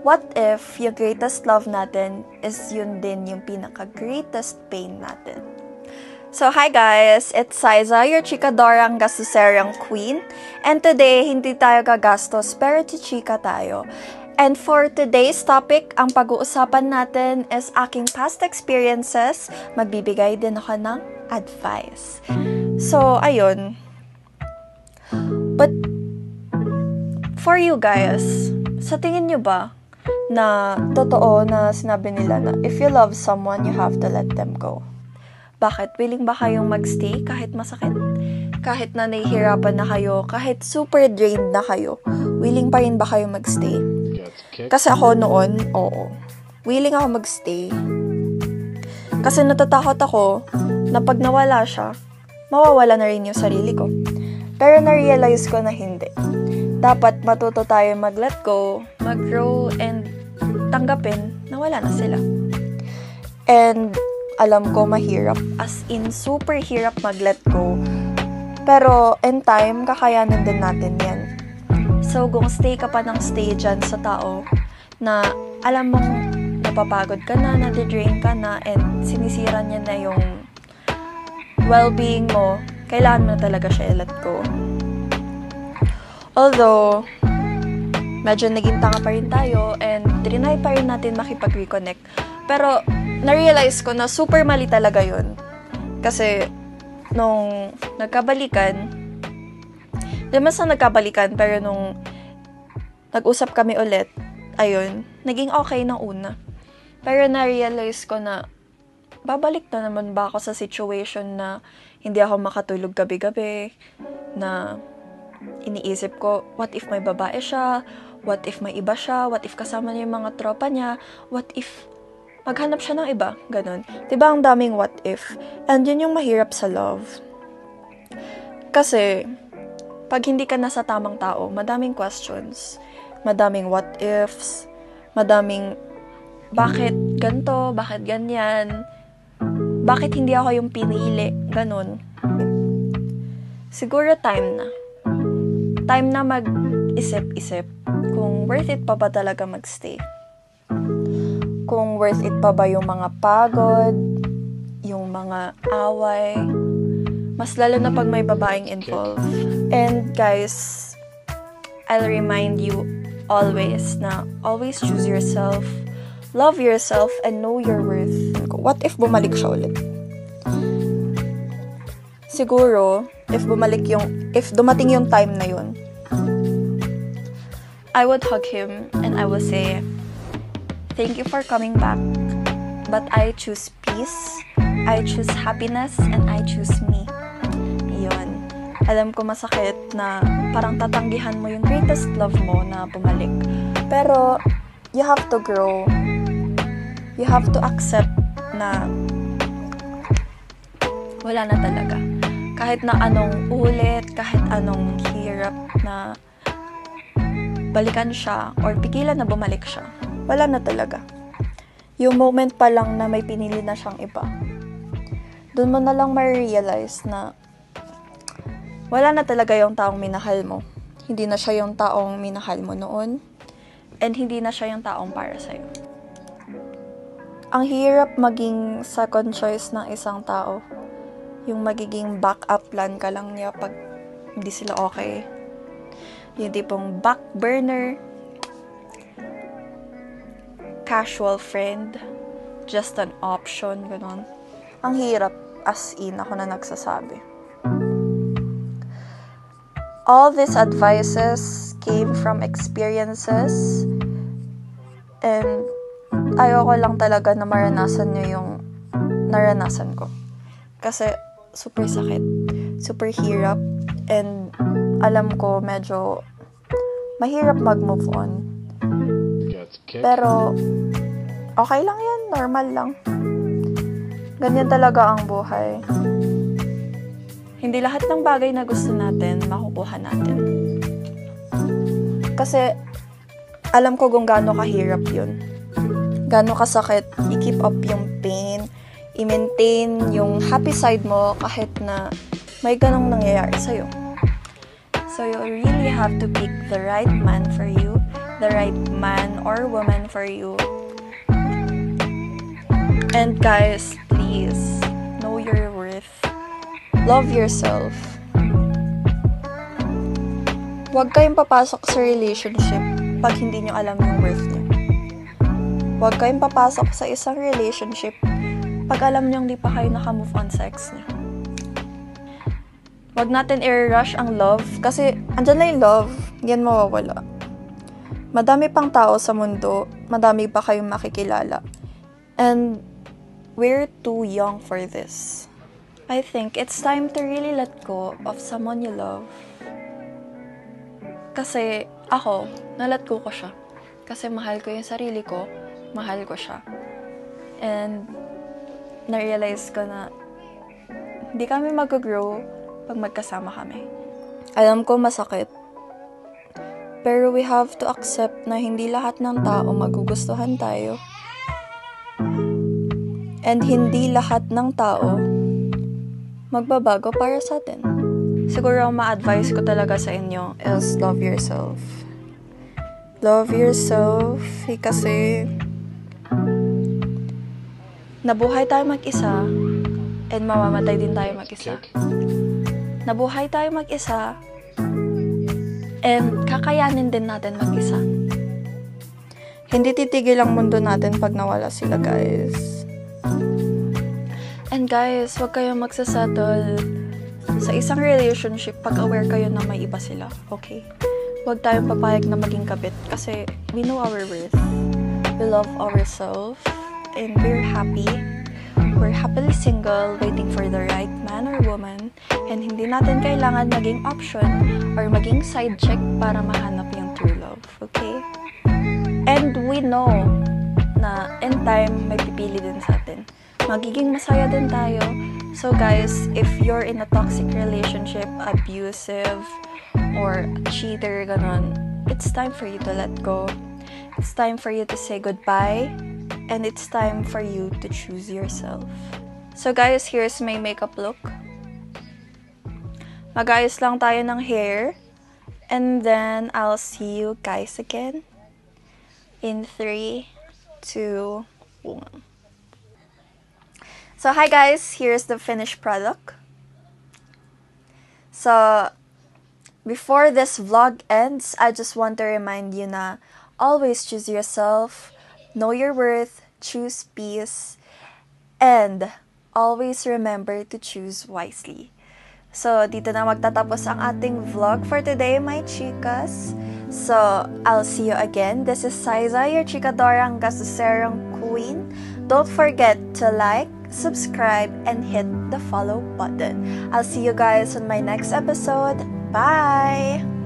What if yung greatest love natin is yun din yung pinaka-greatest pain natin? So, hi guys! It's Saiza, your chikadorang gastuserang queen. And today, hindi tayo gagastos, pero chichika tayo. And for today's topic, ang pag-uusapan natin is aking past experiences. Magbibigay din ako ng advice. So, ayun. But, for you guys, sa tingin nyo ba, na totoo na sinabi nila na if you love someone, you have to let them go? Bakit? Willing ba kayong magstay kahit masakit? Kahit na nahihirapan na kayo, kahit super drained na kayo, willing pa rin ba kayong magstay? Kasi ako noon, oo. Willing ako magstay. Kasi natatakot ako na pag nawala siya, mawawala na rin yung sarili ko. Pero na-realize ko na hindi. Dapat matuto tayo mag-let go, mag-grow, and tanggapin na wala na sila. And alam ko mahirap, as in super hirap mag-let go. Pero in time, kakayanin din natin yan. So kung stay ka pa ng stay dyan sa tao na alam mong napapagod ka na, nadidrain ka na, and sinisira niya na yung well-being mo, kailangan mo na talaga siya i-let go. Although, medyo naging tanga pa rin tayo and trinay pa rin natin makipag-reconnect. Pero, na-realize ko na super mali talaga yun. Kasi, nung nagkabalikan, di man sa nagkabalikan, pero nung nag-usap kami ulit, ayun, naging okay ng una. Pero na-realize ko na, babalik na naman ba ako sa situation na hindi ako makatulog gabi-gabi, na iniisip ko, what if may babae siya? What if may iba siya? What if kasama niya yung mga tropa niya? What if maghanap siya ng iba? Ganon. Diba ang daming what if? And yun yung mahirap sa love. Kasi, pag hindi ka na sa tamang tao, madaming questions. Madaming what ifs. Madaming, bakit ganto? Bakit ganyan? Bakit hindi ako yung pinili? Ganon. Siguro time na. Time na mag-isip-isip kung worth it pa ba talaga magstay. Kung worth it pa ba yung mga pagod, yung mga away, mas lalo na pag may babaeng involved. And guys, I'll remind you always na always choose yourself, love yourself, and know your worth. What if bumalik siya ulit? Siguro, if dumating yung time na yun, I would hug him and I would say, thank you for coming back, but I choose peace, I choose happiness, and I choose me. Yun. Alam ko masakit na parang tatanggihan mo yung greatest love mo na bumalik. Pero, you have to grow. You have to accept na wala na talaga. Kahit na anong ulit, kahit anong hirap na balikan siya or pigilan na bumalik siya, wala na talaga. Yung moment pa lang na may pinili na siyang iba, dun mo na lang ma-realize na wala na talaga yung taong minahal mo. Hindi na siya yung taong minahal mo noon, and hindi na siya yung taong para sa'yo. Ang hirap maging second choice ng isang tao. Yung magiging backup plan ka lang niya pag hindi sila okay. Yung tipong back burner, casual friend, just an option, gano'n. Ang hirap, as in, ako na nagsasabi. All these advices came from experiences, and ayoko lang talaga na maranasan nyo yung naranasan ko. Kasi super sakit, super hirap, and alam ko medyo mahirap mag-move on. Pero okay lang yan, normal lang. Ganyan talaga ang buhay. Hindi lahat ng bagay na gusto natin, makukuha natin. Kasi alam ko kung gaano kahirap yun. Gaano kasakit i-keep up yung pain, i-maintain yung happy side mo kahit na may ganong nangyayari sa'yo. So you really have to pick the right man for you, the right man or woman for you. And guys, please, know your worth. Love yourself. Huwag kayong papasok sa relationship pag hindi nyo alam yung worth nyo. Huwag kayong papasok sa isang relationship pag alam nyo hindi pa kayo nakamove on sa ex nyo. Huwag natin i-rush ang love kasi andyan na yung love, yan mawawala. Madami pang tao sa mundo, madami pa kayong makikilala. And we're too young for this. I think it's time to really let go of someone you love. Kasi ako, nalet go ko siya. Kasi mahal ko yung sarili ko, mahal ko siya. And na-realize ko na hindi kami mag-grow pag magkasama kami. Alam ko masakit. Pero we have to accept na hindi lahat ng tao magugustuhan tayo. And hindi lahat ng tao magbabago para sa atin. Siguro ang ma-advise ko talaga sa inyo is love yourself. Love yourself kasi nabuhay tayo mag-isa and mamamatay din tayo mag-isa. Nabuhay tayo mag-isa and kakayanin din natin mag-isa. Hindi titigil ang mundo natin pag nawala sila, guys. And guys, huwag kayong magsasettle sa isang relationship pag aware kayo na may iba sila, okay? Huwag tayong papayag na maging kabit kasi we know our worth. We love ourselves and we're happy. We're happily single, waiting for the right man or woman, and hindi natin kailangan maging option or maging side check para mahanap yung true love, okay? And we know na in time may pipili din sa atin. Magiging masaya din tayo. So guys, if you're in a toxic relationship, abusive, or cheater, ganon, it's time for you to let go. It's time for you to say goodbye. And it's time for you to choose yourself. So guys, here's my makeup look. Mag-ayos lang tayo ng hair. And then, I'll see you guys again in 3, 2, 1. So, hi guys, here's the finished product. So, before this vlog ends, I just want to remind you na always choose yourself, know your worth, choose peace, and always remember to choose wisely. So, dito na magtatapos ang ating vlog for today, my chicas. So, I'll see you again. This is Saiza, your chikadorang gasuserang queen. Don't forget to like, subscribe, and hit the follow button. I'll see you guys on my next episode. Bye!